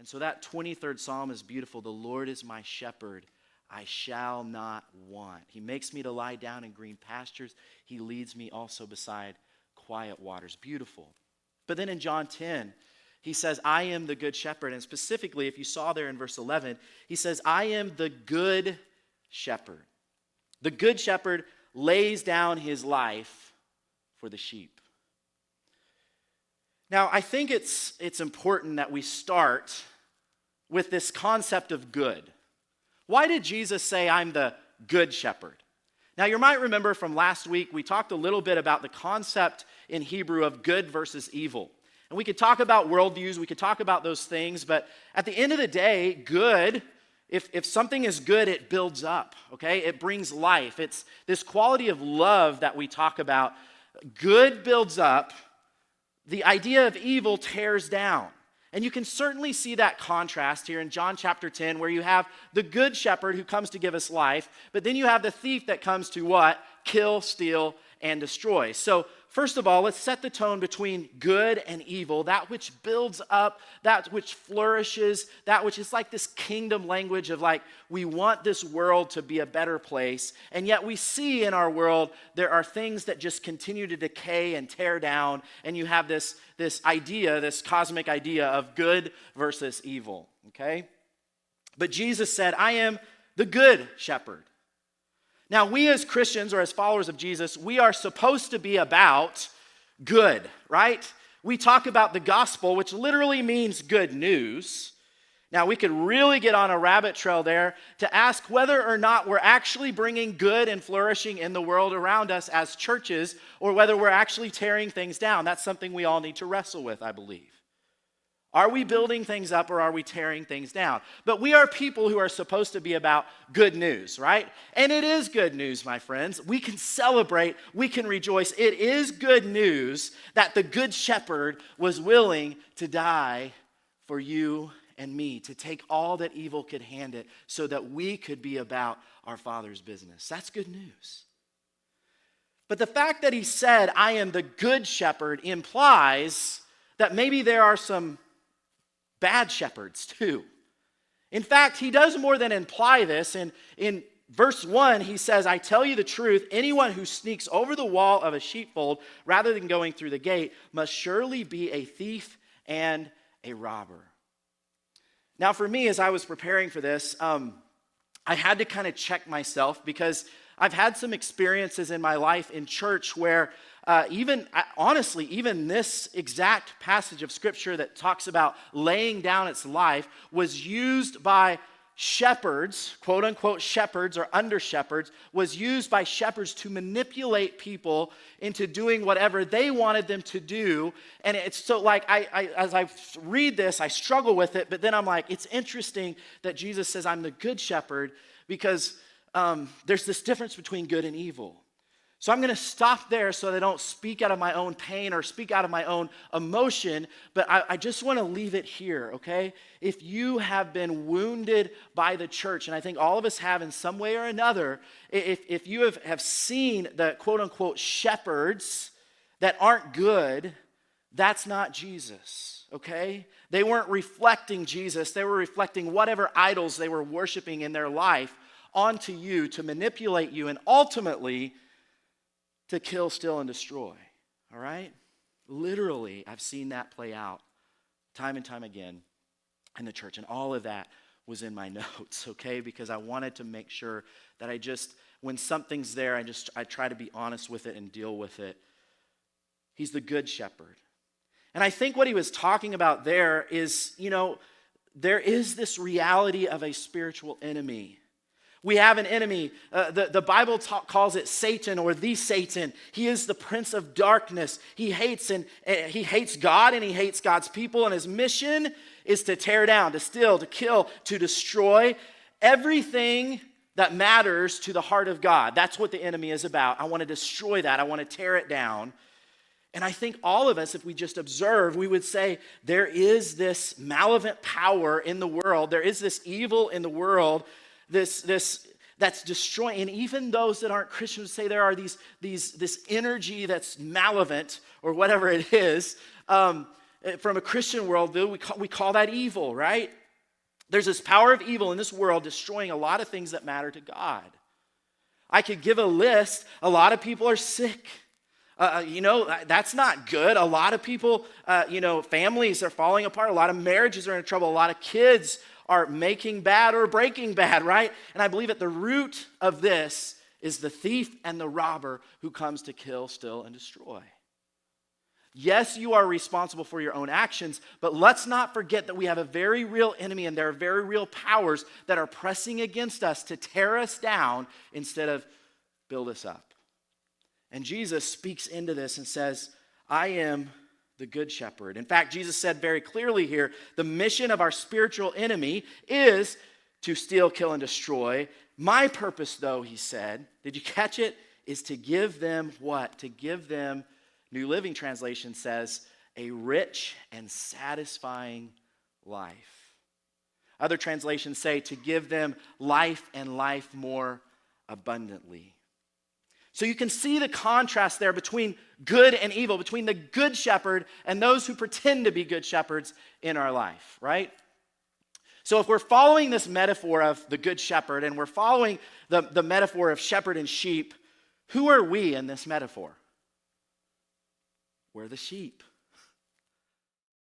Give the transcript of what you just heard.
And so that 23rd Psalm is beautiful. The Lord is my shepherd. I shall not want. He makes me to lie down in green pastures. He leads me also beside quiet waters. Beautiful. But then in John 10, he says, I am the good shepherd. And specifically, if you saw there in verse 11, he says, I am the good shepherd. The good shepherd lays down his life for the sheep. Now, I think it's important that we start with this concept of good. Why did Jesus say, I'm the good shepherd? Now, you might remember from last week, we talked a little bit about the concept in Hebrew of good versus evil. And we could talk about worldviews, we could talk about those things, but at the end of the day, good, if something is good, it builds up, okay? It brings life. It's this quality of love that we talk about. Good builds up. The idea of evil tears down. And you can certainly see that contrast here in John chapter 10, where you have the good shepherd who comes to give us life, but then you have the thief that comes to what? Kill, steal, and destroy. So first of all, let's set the tone between good and evil, that which builds up, that which flourishes, that which is like this kingdom language of like, we want this world to be a better place, and yet we see in our world there are things that just continue to decay and tear down, and you have this idea, this cosmic idea of good versus evil, okay? But Jesus said, I am the good shepherd. Now, we as Christians or as followers of Jesus, we are supposed to be about good, right? We talk about the gospel, which literally means good news. Now, we could really get on a rabbit trail there to ask whether or not we're actually bringing good and flourishing in the world around us as churches, or whether we're actually tearing things down. That's something we all need to wrestle with, I believe. Are we building things up or are we tearing things down? But we are people who are supposed to be about good news, right? And it is good news, my friends. We can celebrate, we can rejoice. It is good news that the good shepherd was willing to die for you and me, to take all that evil could hand it so that we could be about our Father's business. That's good news. But the fact that he said, I am the good shepherd, implies that maybe there are some bad shepherds too. In fact, he does more than imply this. In verse 1, he says, I tell you the truth, anyone who sneaks over the wall of a sheepfold rather than going through the gate must surely be a thief and a robber. Now, for me, as I was preparing for this, I had to kind of check myself, because I've had some experiences in my life in church where even this exact passage of Scripture that talks about laying down its life was used by shepherds, quote unquote shepherds or under shepherds, was used by shepherds to manipulate people into doing whatever they wanted them to do. And it's so like, as I read this, I struggle with it, but then I'm like, it's interesting that Jesus says, I'm the good shepherd, because there's this difference between good and evil. So I'm going to stop there so that I don't speak out of my own pain or speak out of my own emotion, but I just want to leave it here, okay? If you have been wounded by the church, and I think all of us have in some way or another, if you have seen the quote-unquote shepherds that aren't good, that's not Jesus, okay? They weren't reflecting Jesus. They were reflecting whatever idols they were worshiping in their life onto you to manipulate you and ultimately to kill, steal, and destroy, all right? Literally, I've seen that play out time and time again in the church, and all of that was in my notes, okay? Because I wanted to make sure that when something's there, I try to be honest with it and deal with it. He's the good shepherd. And I think what he was talking about there is, there is this reality of a spiritual enemy. We have an enemy. The Bible calls it Satan, or the Satan. He is the prince of darkness. He hates God, and he hates God's people, and his mission is to tear down, to steal, to kill, to destroy everything that matters to the heart of God. That's what the enemy is about. I want to destroy that. I want to tear it down. And I think all of us, if we just observe, we would say there is this malevolent power in the world. There is this evil in the world, this that's destroying. And even those that aren't Christians say there are this energy that's malevolent, or whatever it is, from a Christian worldview, we call that evil, right? There's this power of evil in this world destroying a lot of things that matter to God. I could give a list. A lot of people are sick. That's not good. A lot of people, families are falling apart. A lot of marriages are in trouble. A lot of kids are making bad or breaking bad, right? And I believe at the root of this is the thief and the robber who comes to kill, steal, and destroy. Yes, you are responsible for your own actions, but let's not forget that we have a very real enemy and there are very real powers that are pressing against us to tear us down instead of build us up. And Jesus speaks into this and says, I am the good shepherd. In fact, Jesus said very clearly here, the mission of our spiritual enemy is to steal, kill, and destroy. My purpose, though, he said, did you catch it? Is to give them what? To give them, New Living Translation says, a rich and satisfying life. Other translations say to give them life and life more abundantly. So you can see the contrast there between good and evil, between the good shepherd and those who pretend to be good shepherds in our life, right? So if we're following this metaphor of the good shepherd and we're following the metaphor of shepherd and sheep, who are we in this metaphor? We're the sheep.